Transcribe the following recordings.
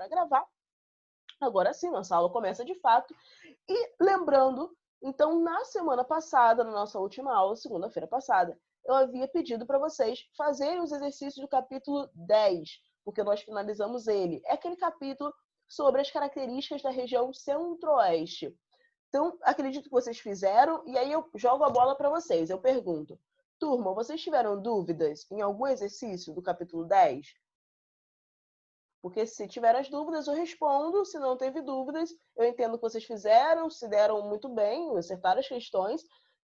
para gravar. Agora sim, nossa aula começa de fato. E lembrando, então, na semana passada, na nossa última aula, segunda-feira passada, eu havia pedido para vocês fazerem os exercícios do capítulo 10, porque nós finalizamos ele. É aquele capítulo sobre as características da região centro-oeste. Então, acredito que vocês fizeram, e aí eu jogo a bola para vocês. Eu pergunto, turma, vocês tiveram dúvidas em algum exercício do capítulo 10? Porque se tiver as dúvidas, eu respondo. Se não teve dúvidas, eu entendo que vocês fizeram, se deram muito bem, acertaram as questões.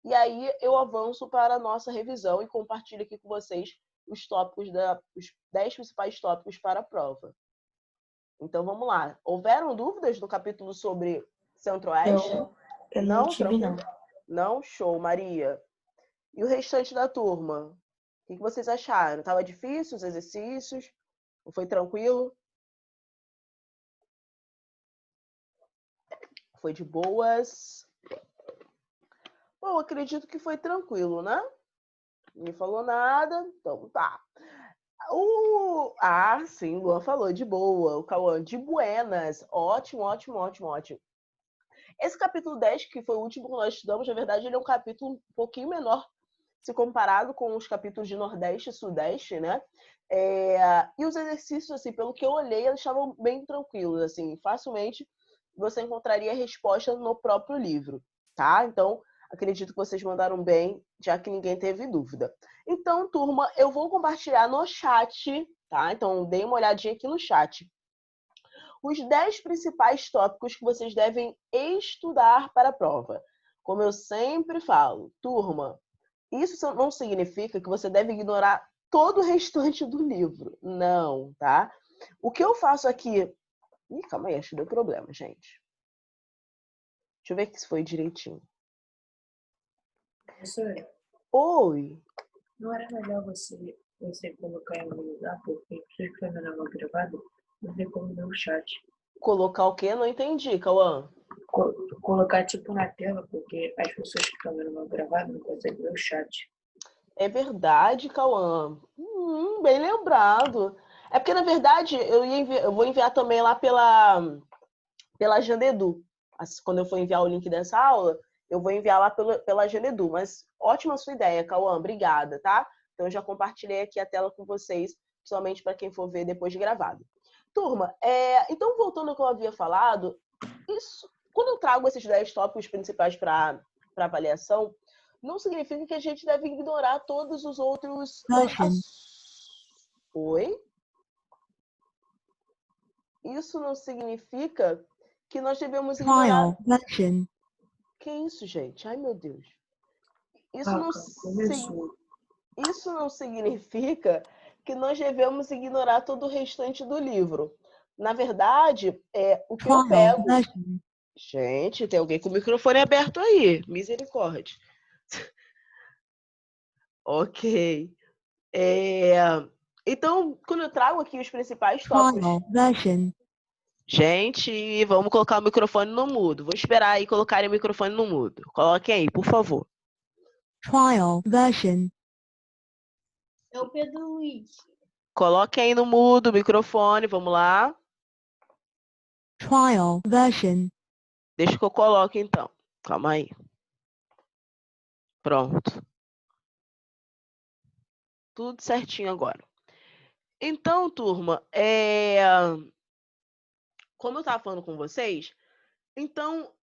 E aí eu avanço para a nossa revisão e compartilho aqui com vocês os tópicos os 10 principais tópicos para a prova. Então vamos lá. Houveram dúvidas no capítulo sobre Centro-Oeste? Eu não tive, não. Não? Show, Maria. E o restante da turma? O que vocês acharam? Tava difícil os exercícios? Ou foi tranquilo? Foi de boas? Bom, acredito que foi tranquilo, né? Ninguém falou nada, então tá. Sim, o Luan falou de boa. O Cauã, de buenas. Ótimo, ótimo, ótimo, ótimo. Esse capítulo 10, que foi o último que nós estudamos, na verdade, ele é um capítulo um pouquinho menor se comparado com os capítulos de Nordeste e Sudeste, né? E os exercícios, assim, pelo que eu olhei, eles estavam bem tranquilos, assim, facilmente você encontraria a resposta no próprio livro, tá? Então, acredito que vocês mandaram bem, já que ninguém teve dúvida. Então, turma, eu vou compartilhar no chat, tá? Então, dê uma olhadinha aqui no chat. Os 10 principais tópicos que vocês devem estudar para a prova. Como eu sempre falo, turma, isso não significa que você deve ignorar todo o restante do livro. Não, tá? O que eu faço aqui... Ih, calma aí, acho que deu problema, gente. Deixa eu ver aqui se foi direitinho. Professora, Oi. não era melhor você colocar em algum lugar, porque se foi meu nome gravado, não tem como ver o chat. Colocar o quê? Não entendi, Cauã. Colocar tipo na tela, porque as pessoas que estão vendo meu gravado não conseguem ver o chat. É verdade, Cauã. Bem lembrado. É porque, na verdade, eu vou enviar também lá pela Jandedu. Quando eu for enviar o link dessa aula, eu vou enviar lá pela Jandedu. Mas ótima sua ideia, Cauã. Obrigada, tá? Então, eu já compartilhei aqui a tela com vocês, principalmente para quem for ver depois de gravado. Turma, então, voltando ao que eu havia falado, quando eu trago esses 10 tópicos principais para avaliação, não significa que a gente deve ignorar todos os outros... Oi? Isso não significa que nós devemos ignorar... Que isso, gente? Ai, meu Deus. Isso não significa que nós devemos ignorar todo o restante do livro. Na verdade, o que eu pego... Gente, tem alguém com o microfone aberto aí. Misericórdia. Ok. Então, quando eu trago aqui os principais tópicos... Gente, vamos colocar o microfone no mudo. Vou esperar aí colocarem o microfone no mudo. Coloquem aí, por favor. É o Pedro Luiz. Coloquem aí no mudo o microfone, vamos lá. Deixa que eu coloque, então. Calma aí. Pronto. Tudo certinho agora. Então, turma, como eu estava falando com vocês, então,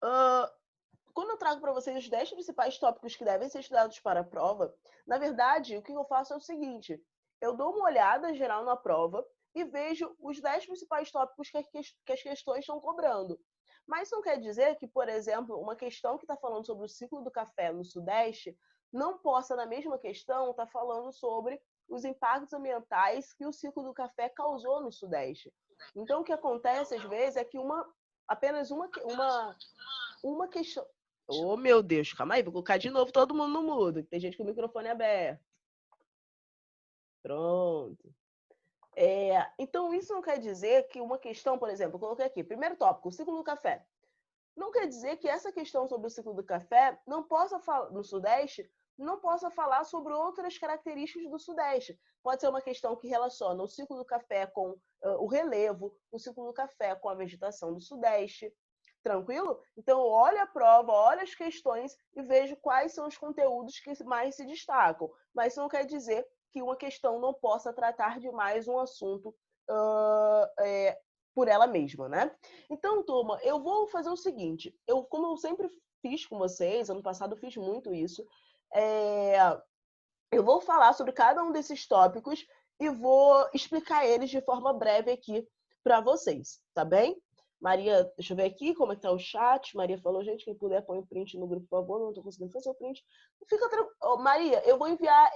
quando eu trago para vocês os 10 principais tópicos que devem ser estudados para a prova, na verdade, o que eu faço é o seguinte: eu dou uma olhada geral na prova e vejo os 10 principais tópicos que as questões estão cobrando. Mas isso não quer dizer que, por exemplo, uma questão que está falando sobre o ciclo do café no Sudeste não possa, na mesma questão, estar falando sobre os impactos ambientais que o ciclo do café causou no Sudeste. Então, o que acontece, às vezes, é que apenas uma questão... Oh, meu Deus, calma aí, vou colocar de novo todo mundo no mudo. Tem gente com o microfone aberto. Pronto. Então, isso não quer dizer que uma questão, por exemplo, eu coloquei aqui, primeiro tópico, o ciclo do café. Não quer dizer que essa questão sobre o ciclo do café não possa falar, no Sudeste, não possa falar sobre outras características do Sudeste. Pode ser uma questão que relaciona o ciclo do café com o relevo, o ciclo do café com a vegetação do Sudeste. Tranquilo? Então, olha a prova, olha as questões e vejo quais são os conteúdos que mais se destacam. Mas isso não quer dizer que uma questão não possa tratar de mais um assunto por ela mesma, né? Então, turma, eu vou fazer o seguinte. Como eu sempre fiz com vocês, ano passado eu fiz muito isso, eu vou falar sobre cada um desses tópicos e vou explicar eles de forma breve aqui para vocês, tá bem? Maria, deixa eu ver aqui como é que tá o chat. Maria falou, gente, quem puder põe o print no grupo, por favor. Não estou conseguindo fazer o print. Fica tranquilo. Maria, eu vou enviar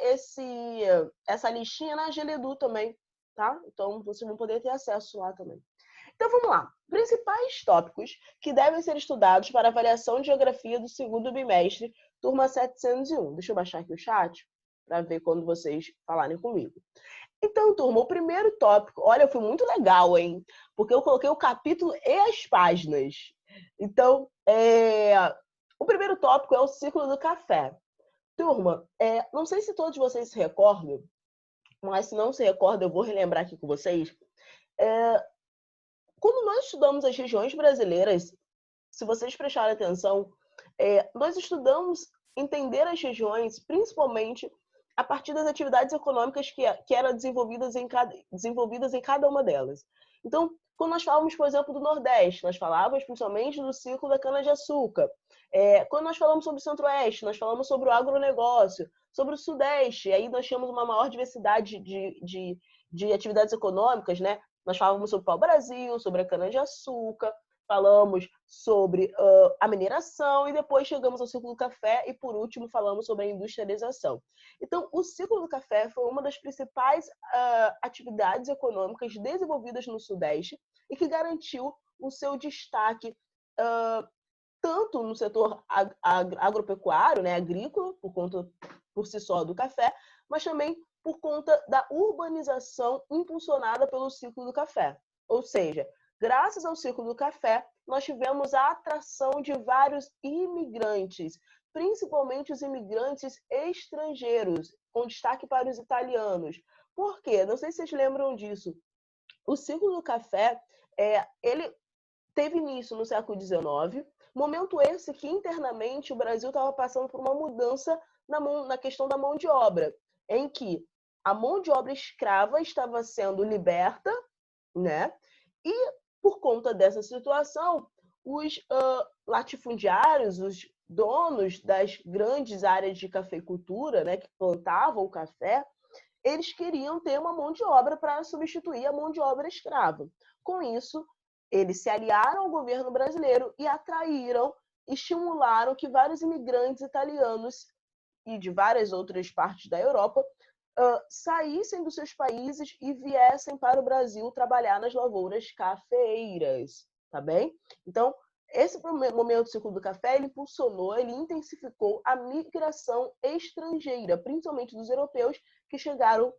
essa listinha na Geledu também, tá? Então, vocês vão poder ter acesso lá também. Então, vamos lá. Principais tópicos que devem ser estudados para avaliação de geografia do segundo bimestre, turma 701. Deixa eu baixar aqui o chat para ver quando vocês falarem comigo. Então, turma, o primeiro tópico... Olha, foi muito legal, hein? Porque eu coloquei o capítulo e as páginas. Então, o primeiro tópico é o ciclo do café. Turma, não sei se todos vocês se recordam, mas se não se recordam, eu vou relembrar aqui com vocês. Quando nós estudamos as regiões brasileiras, se vocês prestarem atenção, nós estudamos entender as regiões, principalmente a partir das atividades econômicas que eram desenvolvidas em cada uma delas. Então, quando nós falamos, por exemplo, do Nordeste, nós falávamos principalmente do ciclo da cana-de-açúcar. Quando nós falamos sobre o Centro-Oeste, nós falamos sobre o agronegócio, sobre o Sudeste, aí nós tínhamos uma maior diversidade de atividades econômicas, né? Nós falávamos sobre o pau-brasil, sobre a cana-de-açúcar, falamos sobre a mineração e depois chegamos ao ciclo do café e, por último, falamos sobre a industrialização. Então, o ciclo do café foi uma das principais atividades econômicas desenvolvidas no Sudeste e que garantiu o seu destaque tanto no setor agropecuário, né, agrícola, por si só do café, mas também por conta da urbanização impulsionada pelo ciclo do café. Ou seja, graças ao ciclo do café, nós tivemos a atração de vários imigrantes, principalmente os imigrantes estrangeiros, com destaque para os italianos. Por quê? Não sei se vocês lembram disso. O ciclo do café, ele teve início no século XIX, momento esse que internamente o Brasil estava passando por uma mudança na questão da mão de obra, em que a mão de obra escrava estava sendo liberta, né? E por conta dessa situação, os latifundiários, os donos das grandes áreas de cafeicultura, né, que plantavam o café, eles queriam ter uma mão de obra para substituir a mão de obra escrava. Com isso, eles se aliaram ao governo brasileiro e atraíram, estimularam que vários imigrantes italianos e de várias outras partes da Europa saíssem dos seus países e viessem para o Brasil trabalhar nas lavouras cafeeiras, tá bem? Então, esse momento do ciclo do café, ele impulsionou, ele intensificou a migração estrangeira, principalmente dos europeus que chegaram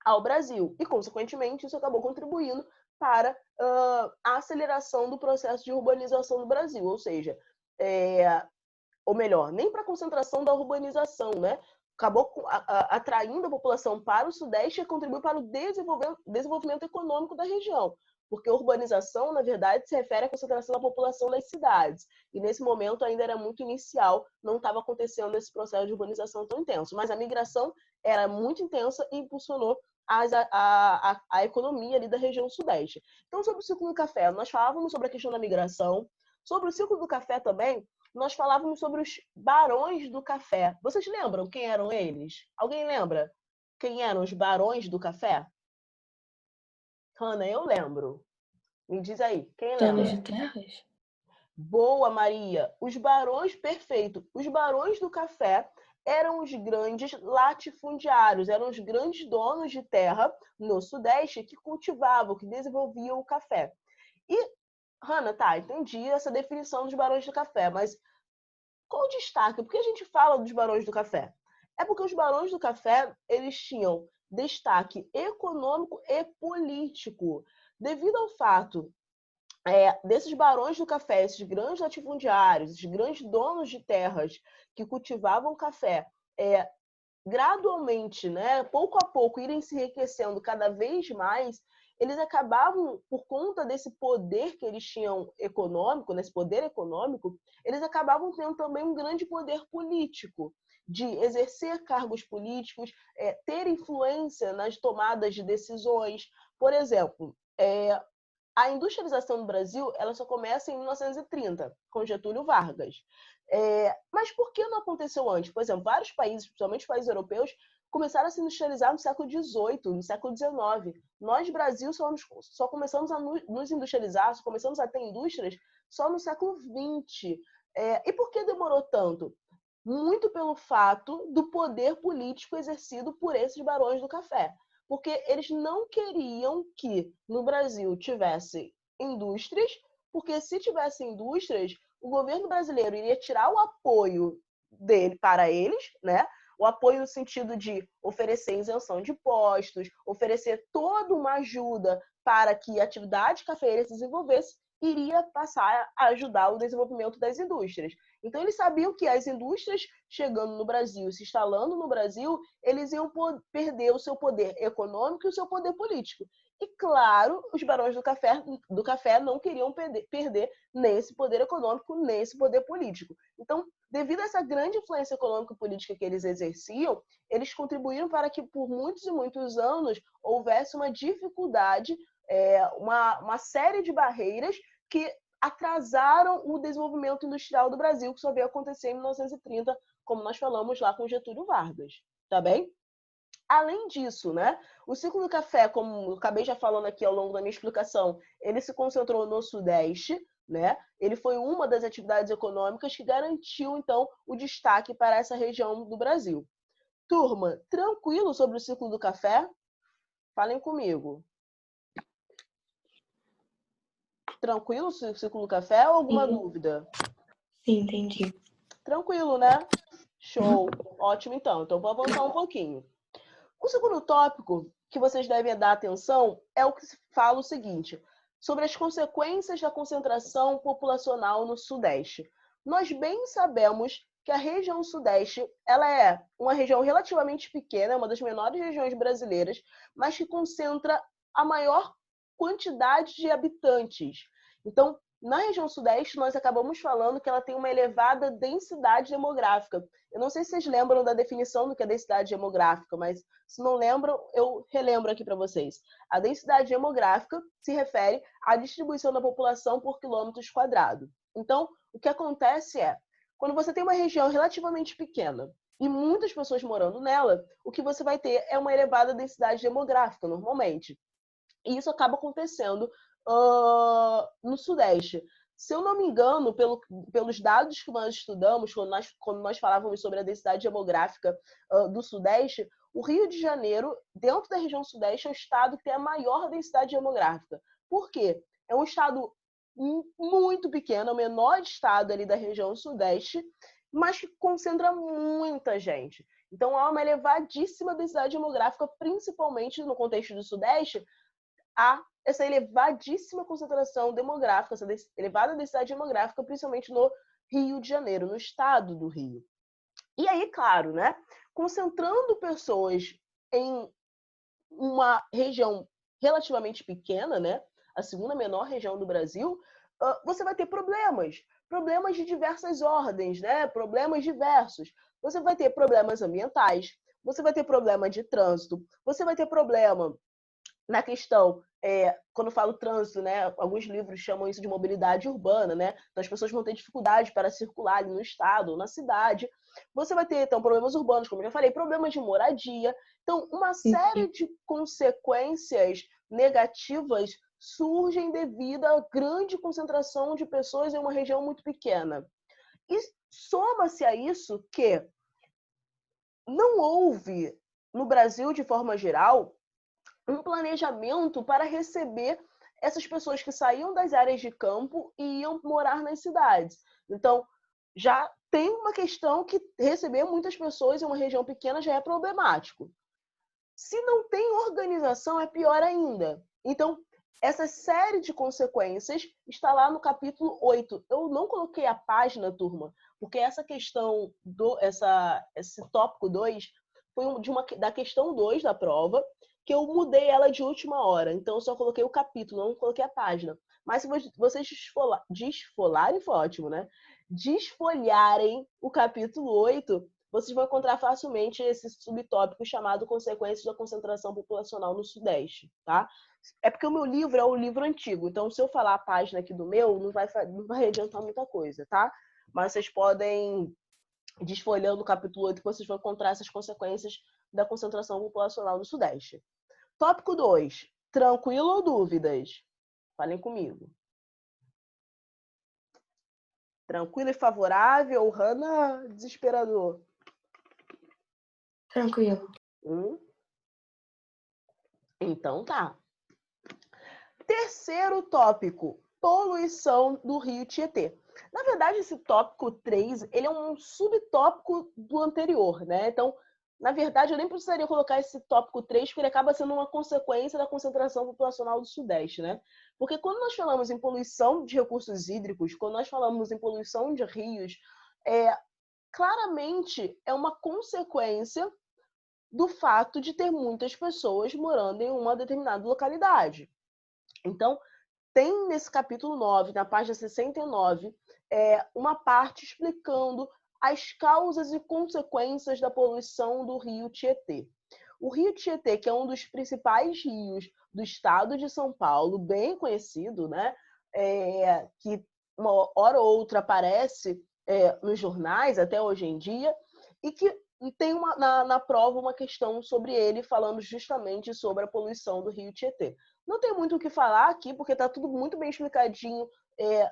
ao Brasil. E, consequentemente, isso acabou contribuindo para a aceleração do processo de urbanização do Brasil, ou seja, ou melhor, nem para a concentração da urbanização, né? Acabou atraindo a população para o Sudeste e contribuiu para o desenvolvimento econômico da região, porque a urbanização, na verdade, se refere à concentração da população nas cidades, e nesse momento ainda era muito inicial, não estava acontecendo esse processo de urbanização tão intenso, mas a migração era muito intensa e impulsionou a economia ali da região Sudeste. Então, sobre o ciclo do café, nós falávamos sobre a questão da migração, sobre o ciclo do café também, nós falávamos sobre os barões do café. Vocês lembram quem eram eles? Alguém lembra quem eram os barões do café? Hanna, eu lembro. Me diz aí, quem Donos lembra? de terras? Boa, Maria. Os barões, perfeito. Os barões do café eram os grandes latifundiários, eram os grandes donos de terra no Sudeste que cultivavam, que desenvolviam o café. E, Hanna, tá, entendi essa definição dos barões do café, mas qual o destaque? Por que a gente fala dos barões do café? É porque os barões do café, eles tinham destaque econômico e político. Devido ao fato desses barões do café, esses grandes latifundiários, esses grandes donos de terras que cultivavam café, gradualmente, né, pouco a pouco, irem se enriquecendo cada vez mais, eles acabavam, por conta desse poder que eles tinham econômico, nesse poder econômico, eles acabavam tendo também um grande poder político, de exercer cargos políticos, ter influência nas tomadas de decisões. Por exemplo, a industrialização no Brasil ela só começa em 1930, com Getúlio Vargas. Mas por que não aconteceu antes? Por exemplo, vários países, principalmente os países europeus, começaram a se industrializar no século XVIII, no século XIX. Nós, Brasil, só começamos a nos industrializar, só começamos a ter indústrias só no século XX. E por que demorou tanto? Muito pelo fato do poder político exercido por esses barões do café. Porque eles não queriam que no Brasil tivesse indústrias, porque se tivesse indústrias, o governo brasileiro iria tirar o apoio dele para eles, né? O apoio no sentido de oferecer isenção de impostos, oferecer toda uma ajuda para que a atividade cafeeira se desenvolvesse, iria passar a ajudar o desenvolvimento das indústrias. Então, eles sabiam que as indústrias chegando no Brasil, se instalando no Brasil, eles iam perder o seu poder econômico e o seu poder político. E, claro, os barões do café não queriam perder nem esse poder econômico, nem esse poder político. Então, devido a essa grande influência econômica e política que eles exerciam, eles contribuíram para que, por muitos e muitos anos, houvesse uma dificuldade, uma série de barreiras que atrasaram o desenvolvimento industrial do Brasil, que só veio acontecer em 1930, como nós falamos lá com Getúlio Vargas, tá bem? Além disso, né, o ciclo do café, como eu acabei já falando aqui ao longo da minha explicação, ele se concentrou no Sudeste, né? Ele foi uma das atividades econômicas que garantiu, então, o destaque para essa região do Brasil. Turma, tranquilo sobre o ciclo do café? Falem comigo. Tranquilo o ciclo do café ou alguma dúvida? Sim, entendi. Tranquilo, né? Show. Ótimo, então. Então, vou avançar um pouquinho. O segundo tópico que vocês devem dar atenção é o que fala o seguinte, sobre as consequências da concentração populacional no Sudeste. Nós bem sabemos que a região Sudeste ela é uma região relativamente pequena, uma das menores regiões brasileiras, mas que concentra a maior quantidade de habitantes. Então, na região Sudeste, nós acabamos falando que ela tem uma elevada densidade demográfica. Eu não sei se vocês lembram da definição do que é densidade demográfica, mas se não lembram, eu relembro aqui para vocês. A densidade demográfica se refere à distribuição da população por quilômetros quadrados. Então, o que acontece é, quando você tem uma região relativamente pequena e muitas pessoas morando nela, o que você vai ter é uma elevada densidade demográfica, normalmente. E isso acaba acontecendo no Sudeste. Se eu não me engano, pelos dados que nós estudamos, quando nós falávamos sobre a densidade demográfica do Sudeste, o Rio de Janeiro, dentro da região Sudeste, é o estado que tem a maior densidade demográfica. Por quê? É um estado muito pequeno, é o menor estado ali da região Sudeste, mas que concentra muita gente. Então, há uma elevadíssima densidade demográfica, principalmente no contexto do Sudeste, há essa elevadíssima concentração demográfica, essa elevada densidade demográfica, principalmente no Rio de Janeiro, no estado do Rio. E aí, claro, né, concentrando pessoas em uma região relativamente pequena, né, a segunda menor região do Brasil, você vai ter problemas de diversas ordens, né, problemas diversos. Você vai ter problemas ambientais, você vai ter problema de trânsito, você vai ter problema na questão, quando eu falo trânsito, né, alguns livros chamam isso de mobilidade urbana, né? Então as pessoas vão ter dificuldade para circular ali no estado ou na cidade. Você vai ter, então, problemas urbanos, como eu já falei, problemas de moradia. Então, uma série de consequências negativas surgem devido à grande concentração de pessoas em uma região muito pequena. E soma-se a isso que não houve, no Brasil, de forma geral, um planejamento para receber essas pessoas que saíam das áreas de campo e iam morar nas cidades. Então, já tem uma questão que receber muitas pessoas em uma região pequena já é problemático. Se não tem organização, é pior ainda. Então, essa série de consequências está lá no capítulo 8. Eu não coloquei a página, turma, porque essa questão, esse tópico 2 foi da questão 2 da prova, que eu mudei ela de última hora. Então, eu só coloquei o capítulo, não coloquei a página. Mas se vocês desfolharem, foi ótimo, né? Desfolharem o capítulo 8, vocês vão encontrar facilmente esse subtópico chamado Consequências da Concentração Populacional no Sudeste, tá? É porque o meu livro é um livro antigo, então se eu falar a página aqui do meu, não vai adiantar muita coisa, tá? Mas vocês podem, desfolhando o capítulo 8, vocês vão encontrar essas consequências da concentração populacional no Sudeste. Tópico 2. Tranquilo ou dúvidas? Falem comigo. Tranquilo e favorável? Hanna, desesperador? Tranquilo. Então tá. Terceiro tópico, poluição do Rio Tietê. Na verdade, esse tópico 3, ele é um subtópico do anterior, né? Então, na verdade, eu nem precisaria colocar esse tópico 3, porque ele acaba sendo uma consequência da concentração populacional do Sudeste, né? Porque quando nós falamos em poluição de recursos hídricos, quando nós falamos em poluição de rios, claramente é uma consequência do fato de ter muitas pessoas morando em uma determinada localidade. Então, tem nesse capítulo 9, na página 69, uma parte explicando as causas e consequências da poluição do rio Tietê. O rio Tietê, que é um dos principais rios do estado de São Paulo, bem conhecido, né? Que uma hora ou outra aparece nos jornais, até hoje em dia, e que tem na prova uma questão sobre ele, falando justamente sobre a poluição do rio Tietê. Não tem muito o que falar aqui, porque está tudo muito bem explicadinho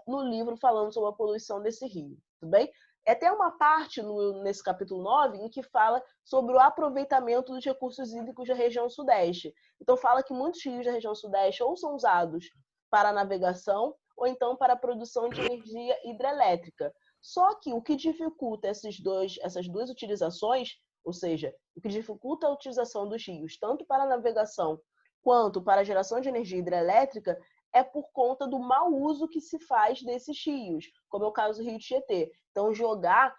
no livro falando sobre a poluição desse rio, tudo bem? Tem uma parte nesse capítulo 9 em que fala sobre o aproveitamento dos recursos hídricos da região sudeste. Então fala que muitos rios da região sudeste ou são usados para navegação ou então para a produção de energia hidrelétrica. Só que o que dificulta essas duas utilizações, ou seja, o que dificulta a utilização dos rios, tanto para a navegação quanto para a geração de energia hidrelétrica, é por conta do mau uso que se faz desses rios, como é o caso do Rio Tietê. Então, jogar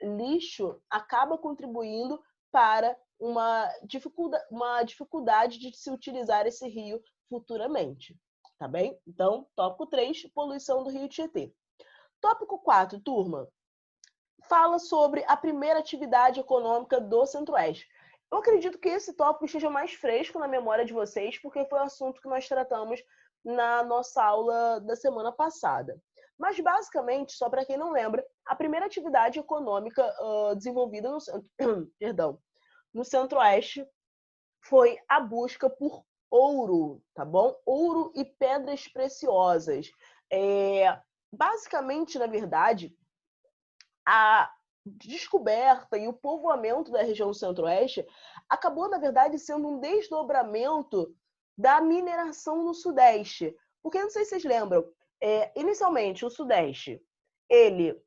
lixo acaba contribuindo para uma dificuldade de se utilizar esse rio futuramente. Tá bem? Então, tópico 3, poluição do Rio Tietê. Tópico 4, turma, fala sobre a primeira atividade econômica do Centro-Oeste. Eu acredito que esse tópico esteja mais fresco na memória de vocês, porque foi o assunto que nós tratamos na nossa aula da semana passada. Mas, basicamente, só para quem não lembra, a primeira atividade econômica desenvolvida no Centro-Oeste foi a busca por ouro, tá bom? Ouro e pedras preciosas. Basicamente, na verdade, a descoberta e o povoamento da região centro-oeste acabou, na verdade, sendo um desdobramento da mineração no sudeste. Porque, não sei se vocês lembram, inicialmente, o sudeste, ele,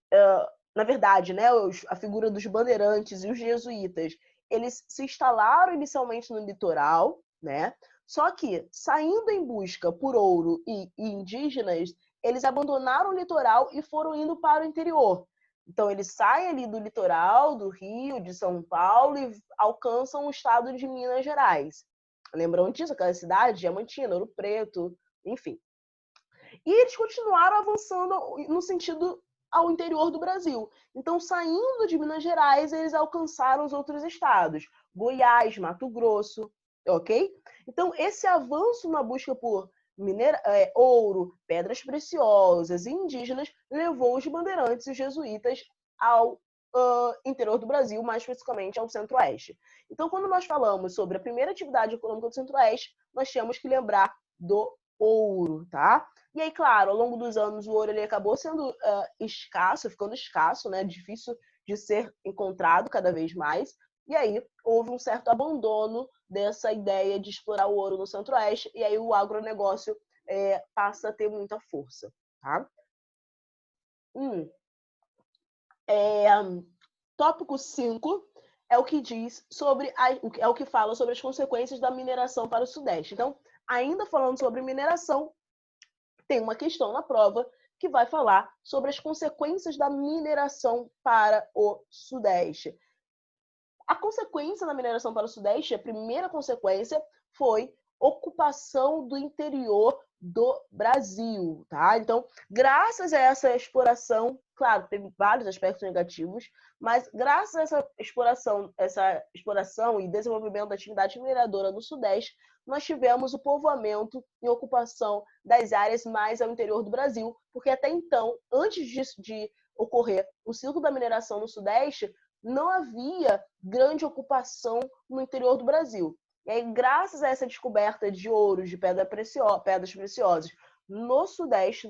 na verdade, né, a figura dos bandeirantes e os jesuítas, eles se instalaram inicialmente no litoral, né? Só que, saindo em busca por ouro e indígenas, eles abandonaram o litoral e foram indo para o interior. Então, eles saem ali do litoral, do Rio, de São Paulo e alcançam o estado de Minas Gerais. Lembram disso? Aquela cidade, Diamantina, Ouro Preto, enfim. E eles continuaram avançando no sentido ao interior do Brasil. Então, saindo de Minas Gerais, eles alcançaram os outros estados. Goiás, Mato Grosso, ok? Então, esse avanço na busca por ouro, pedras preciosas e indígenas levou os bandeirantes e os jesuítas ao interior do Brasil, mais especificamente ao Centro-Oeste. Então, quando nós falamos sobre a primeira atividade econômica do Centro-Oeste, nós temos que lembrar do ouro, tá? E aí, claro, ao longo dos anos, o ouro ele acabou sendo escasso, ficando escasso, né? Difícil de ser encontrado cada vez mais. E aí houve um certo abandono dessa ideia de explorar o ouro no Centro-Oeste, e aí o agronegócio passa a ter muita força, tá? Tópico 5 é o que diz sobre é o que fala sobre as consequências da mineração para o Sudeste. Então, ainda falando sobre mineração, tem uma questão na prova que vai falar sobre as consequências da mineração para o Sudeste. A consequência da mineração para o Sudeste, a primeira consequência foi ocupação do interior do Brasil, tá? Então, graças a essa exploração, claro, teve vários aspectos negativos, mas graças a essa exploração e desenvolvimento da atividade mineradora no Sudeste, nós tivemos o povoamento e ocupação das áreas mais ao interior do Brasil, porque até então, antes disso de ocorrer o ciclo da mineração no Sudeste, não havia grande ocupação no interior do Brasil. E aí, graças a essa descoberta de ouros, de pedras preciosas no Sudeste,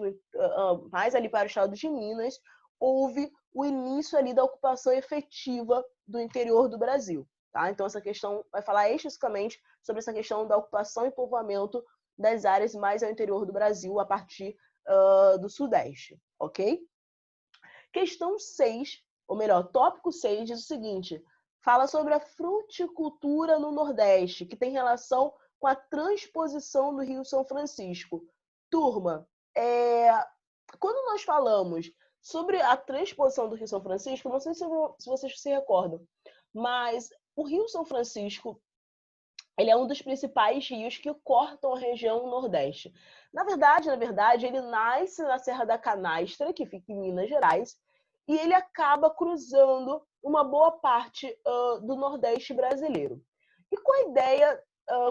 mais ali para o estado de Minas, houve o início ali da ocupação efetiva do interior do Brasil. Tá? Então, essa questão vai falar especificamente sobre essa questão da ocupação e povoamento das áreas mais ao interior do Brasil a partir do Sudeste, ok? Questão 6, ou melhor, tópico 6 diz o seguinte: fala sobre a fruticultura no Nordeste, que tem relação com a transposição do Rio São Francisco. Turma, quando nós falamos sobre a transposição do Rio São Francisco, não sei se vocês se recordam, mas o Rio São Francisco, ele é um dos principais rios que cortam a região Nordeste. Na verdade, ele nasce na Serra da Canastra, que fica em Minas Gerais, e ele acaba cruzando uma boa parte do Nordeste brasileiro. E com a ideia,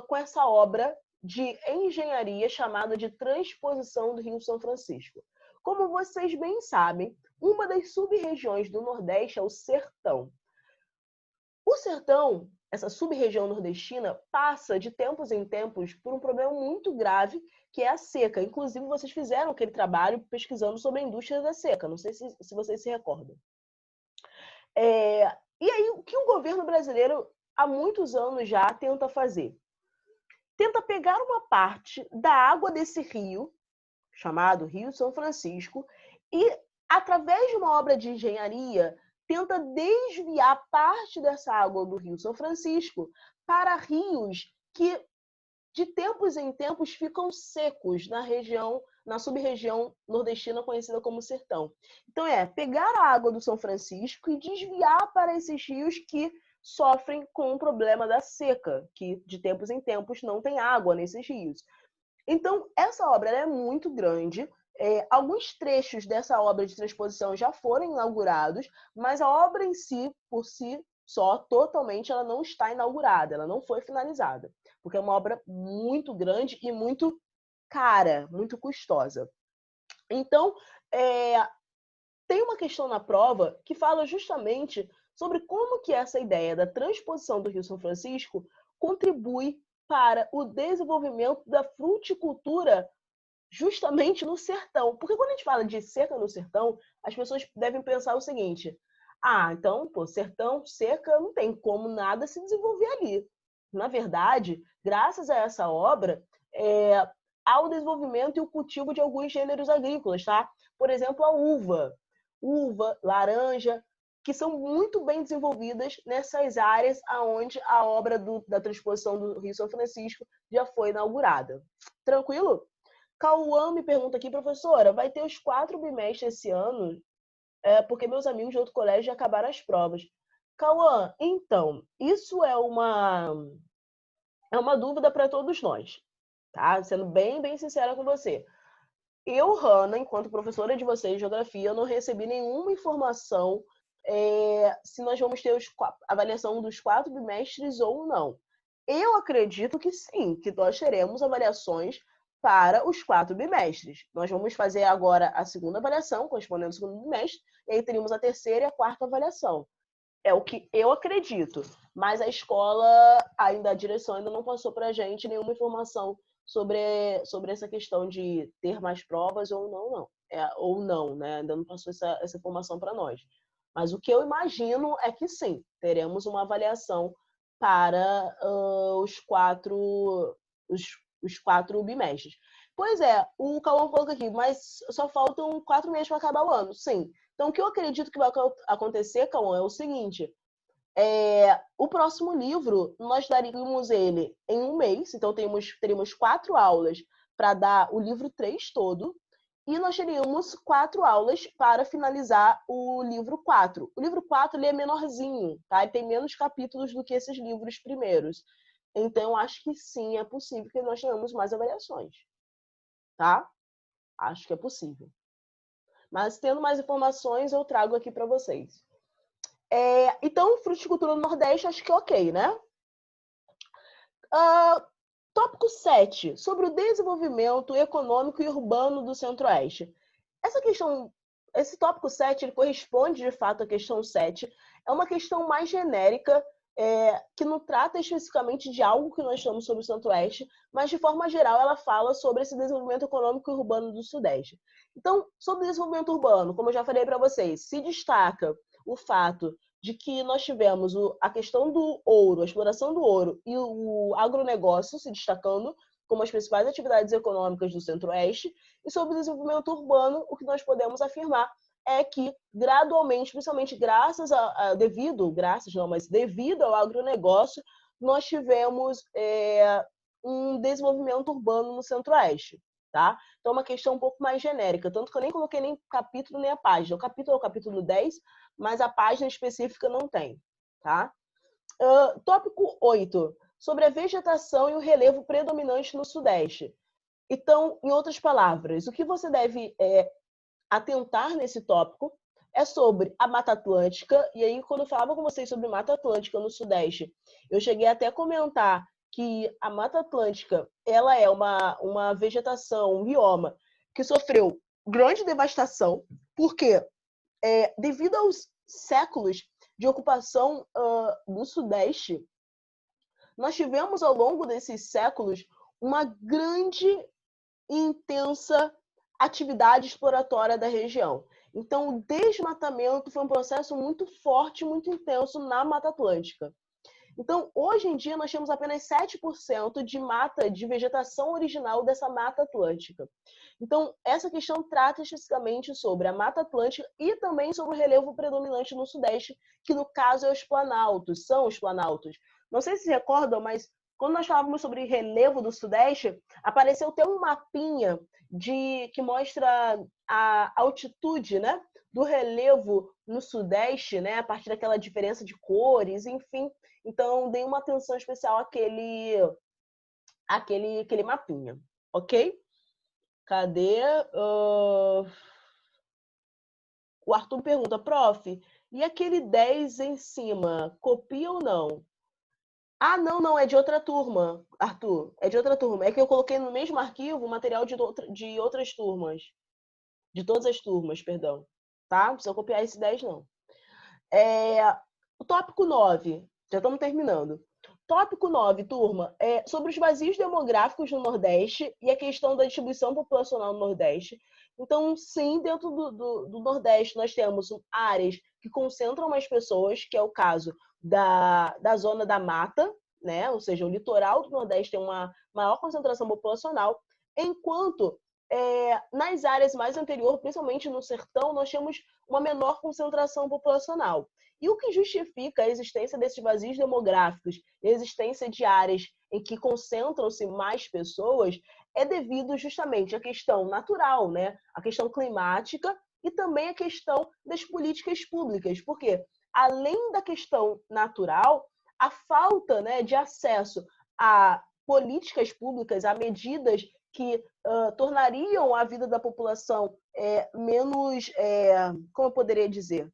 com essa obra de engenharia chamada de transposição do Rio São Francisco. Como vocês bem sabem, uma das sub-regiões do Nordeste é o Sertão. O Sertão, essa sub-região nordestina, passa de tempos em tempos por um problema muito grave, que é a seca. Inclusive, vocês fizeram aquele trabalho pesquisando sobre a indústria da seca. Não sei se vocês se recordam. E aí, o que o governo brasileiro, há muitos anos já, tenta fazer? Tenta pegar uma parte da água desse rio, chamado Rio São Francisco, e, através de uma obra de engenharia, tenta desviar parte dessa água do Rio São Francisco para rios que, de tempos em tempos, ficam secos na sub-região nordestina conhecida como Sertão. Então, pegar a água do São Francisco e desviar para esses rios que sofrem com o problema da seca, que de tempos em tempos não tem água nesses rios. Então, essa obra é muito grande. Alguns trechos dessa obra de transposição já foram inaugurados, mas a obra em si, por si só, totalmente, ela não está inaugurada, ela não foi finalizada, porque é uma obra muito grande e muito cara, muito custosa. Então, tem uma questão na prova que fala justamente sobre como que essa ideia da transposição do Rio São Francisco contribui para o desenvolvimento da fruticultura justamente no sertão. Porque quando a gente fala de seca no sertão, as pessoas devem pensar o seguinte: então, sertão, seca, não tem como nada se desenvolver ali. Na verdade, graças a essa obra, há o desenvolvimento e o cultivo de alguns gêneros agrícolas, tá? Por exemplo, a uva, laranja, que são muito bem desenvolvidas nessas áreas onde a obra da transposição do Rio São Francisco já foi inaugurada. Tranquilo? Cauã me pergunta aqui: professora, vai ter os 4 bimestres esse ano? Porque meus amigos de outro colégio já acabaram as provas. Cauã, então, isso é uma dúvida para todos nós, tá? Sendo bem, bem sincera com você. Eu, Hanna, enquanto professora de vocês de geografia, eu não recebi nenhuma informação se nós vamos ter a avaliação dos 4 bimestres ou não. Eu acredito que sim, que nós teremos avaliações para os 4 bimestres. Nós vamos fazer agora a segunda avaliação, correspondendo ao segundo bimestre, e aí teríamos a terceira e a quarta avaliação. É o que eu acredito, mas a escola, a direção ainda não passou para a gente nenhuma informação sobre essa questão de ter mais provas ou não, né? Ainda não passou essa informação para nós. Mas o que eu imagino é que sim, teremos uma avaliação para os 4 bimestres. Pois o Cauã colocou aqui, mas só faltam 4 meses para acabar o ano. Sim. Então, o que eu acredito que vai acontecer, Cauã, é o seguinte: O próximo livro, nós daríamos ele em um mês, então teríamos 4 aulas para dar o livro 3 todo, e nós teríamos 4 aulas para finalizar o livro 4. O livro 4 ele é menorzinho, tá? Ele tem menos capítulos do que esses livros primeiros. Então, acho que sim, é possível que nós tenhamos mais avaliações, tá? Acho que é possível. Mas, tendo mais informações, eu trago aqui para vocês. Então, fruticultura no Nordeste, acho que é ok, né? Tópico 7, sobre o desenvolvimento econômico e urbano do Centro-Oeste. Esse tópico 7, ele corresponde, de fato, à questão 7. É uma questão mais genérica, que não trata especificamente de algo que nós estamos sobre o Centro-Oeste, mas, de forma geral, ela fala sobre esse desenvolvimento econômico e urbano do Sudeste. Então, sobre o desenvolvimento urbano, como eu já falei para vocês, se destaca o fato de que nós tivemos a questão do ouro, a exploração do ouro e o agronegócio se destacando como as principais atividades econômicas do Centro-Oeste, e sobre o desenvolvimento urbano, o que nós podemos afirmar é que, gradualmente, principalmente devido ao agronegócio, nós tivemos um desenvolvimento urbano no Centro-Oeste. Tá? Então, é uma questão um pouco mais genérica, tanto que eu nem coloquei nem capítulo nem a página. O capítulo é o capítulo 10, mas a página específica não tem. Tá? Tópico 8, sobre a vegetação e o relevo predominante no Sudeste. Então, em outras palavras, o que você deve atentar nesse tópico é sobre a Mata Atlântica, e aí quando eu falava com vocês sobre Mata Atlântica no Sudeste, eu cheguei até a comentar que a Mata Atlântica ela é uma vegetação, um bioma que sofreu grande devastação, porque devido aos séculos de ocupação do Sudeste, nós tivemos ao longo desses séculos uma grande e intensa atividade exploratória da região. Então, o desmatamento foi um processo muito forte, muito intenso na Mata Atlântica. Então, hoje em dia, nós temos apenas 7% de mata, de vegetação original dessa Mata Atlântica. Então, essa questão trata especificamente sobre a Mata Atlântica e também sobre o relevo predominante no Sudeste, que no caso são os planaltos. Não sei se se recordam, mas quando nós falávamos sobre relevo do Sudeste, apareceu até um mapinha que mostra a altitude, né, do relevo no Sudeste, né, a partir daquela diferença de cores, enfim. Então, dei uma atenção especial àquele mapinha, ok? Cadê? O Arthur pergunta, prof, e aquele 10 em cima, copia ou não? Ah, não, é de outra turma, Arthur. É de outra turma. É que eu coloquei no mesmo arquivo material de outras turmas. De todas as turmas, perdão. Tá? Não precisa copiar esse 10, não. O tópico 9. Já estamos terminando. Tópico 9, turma, sobre os vazios demográficos no Nordeste e a questão da distribuição populacional no Nordeste. Então, sim, dentro do Nordeste, nós temos áreas que concentram mais pessoas, que é o caso da zona da mata, né? Ou seja, o litoral do Nordeste tem uma maior concentração populacional, enquanto nas áreas mais anteriores, principalmente no sertão, nós temos uma menor concentração populacional. E o que justifica a existência desses vazios demográficos e a existência de áreas em que concentram-se mais pessoas é devido justamente à questão natural, né? A questão climática e também a questão das políticas públicas. Porque, além da questão natural, a falta, né, de acesso a políticas públicas, a medidas que tornariam a vida da população menos, como eu poderia dizer,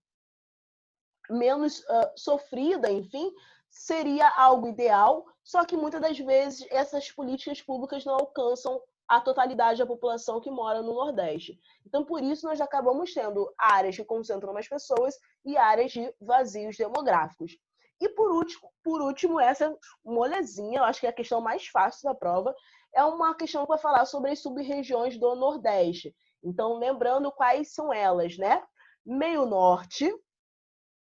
menos sofrida, enfim, seria algo ideal, só que muitas das vezes essas políticas públicas não alcançam a totalidade da população que mora no Nordeste. Então, por isso, nós acabamos tendo áreas que concentram mais pessoas e áreas de vazios demográficos. E, por último, essa molezinha, eu acho que é a questão mais fácil da prova, é uma questão que vai falar sobre as sub-regiões do Nordeste. Então, lembrando quais são elas, né? Meio Norte,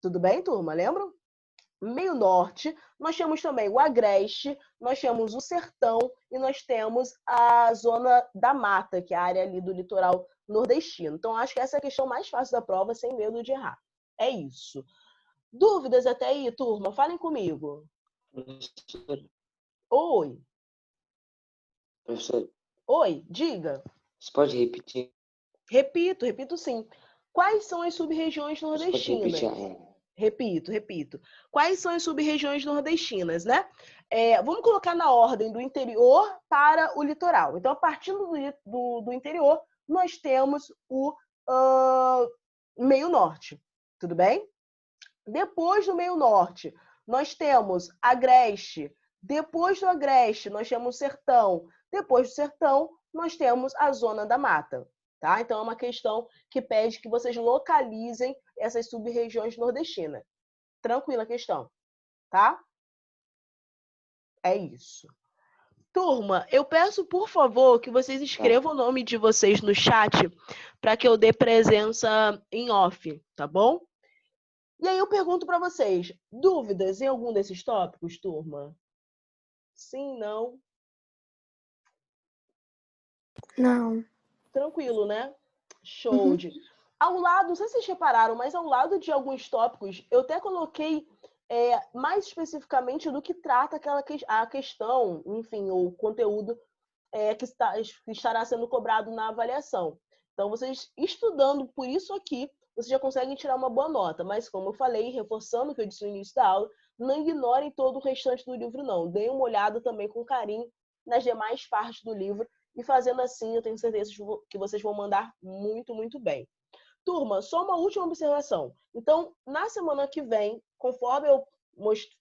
tudo bem, turma? Lembram? Meio Norte, nós temos também o Agreste, nós temos o Sertão e nós temos a zona da mata, que é a área ali do litoral nordestino. Então, acho que essa é a questão mais fácil da prova, sem medo de errar. É isso. Dúvidas até aí, turma? Falem comigo. Professora, Oi. professora, Oi, diga. você pode repetir? Repito sim. Quais são as sub-regiões Você pode nordestinas? repetir? Repito. Quais são as sub-regiões nordestinas, né? Vamos colocar na ordem do interior para o litoral. Então, a partir do interior, nós temos o meio norte, tudo bem? Depois do meio norte, nós temos Agreste. Depois do Agreste, nós temos o Sertão. Depois do Sertão, nós temos a Zona da Mata. Tá? Então, é uma questão que pede que vocês localizem essas sub-regiões nordestinas. Tranquila a questão, tá? É isso. Turma, eu peço, por favor, que vocês escrevam o nome de vocês no chat para que eu dê presença em off, tá bom? E aí eu pergunto para vocês, dúvidas em algum desses tópicos, turma? Sim, não? Não. Tranquilo, né? Show de... Ao lado, não sei se vocês repararam, mas ao lado de alguns tópicos, eu até coloquei mais especificamente do que trata a questão, enfim, o conteúdo que estará sendo cobrado na avaliação. Então, vocês estudando por isso aqui, vocês já conseguem tirar uma boa nota. Mas, como eu falei, reforçando o que eu disse no início da aula, não ignorem todo o restante do livro, não. Deem uma olhada também com carinho nas demais partes do livro. E fazendo assim, eu tenho certeza que vocês vão mandar muito, muito bem. Turma, só uma última observação. Então, na semana que vem, conforme eu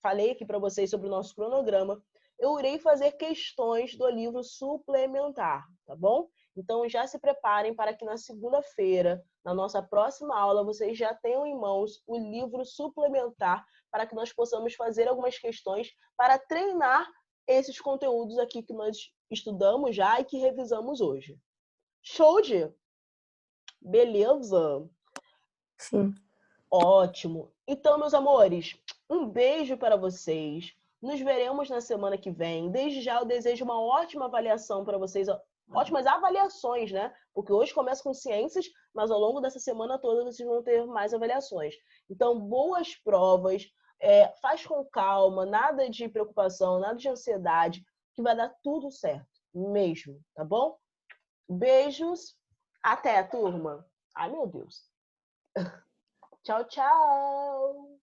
falei aqui para vocês sobre o nosso cronograma, eu irei fazer questões do livro suplementar, tá bom? Então, já se preparem para que na segunda-feira, na nossa próxima aula, vocês já tenham em mãos o livro suplementar para que nós possamos fazer algumas questões para treinar esses conteúdos aqui que nós estudamos já e que revisamos hoje. Show de... Beleza? Sim. Ótimo. Então, meus amores, um beijo para vocês. Nos veremos na semana que vem. Desde já eu desejo uma ótima avaliação para vocês. Ótimas avaliações, né? Porque hoje começa com ciências, mas ao longo dessa semana toda vocês vão ter mais avaliações. Então, boas provas. Faz com calma, nada de preocupação, nada de ansiedade, que vai dar tudo certo. Mesmo, tá bom? Beijos. Até, turma. Ai, meu Deus. Tchau, tchau.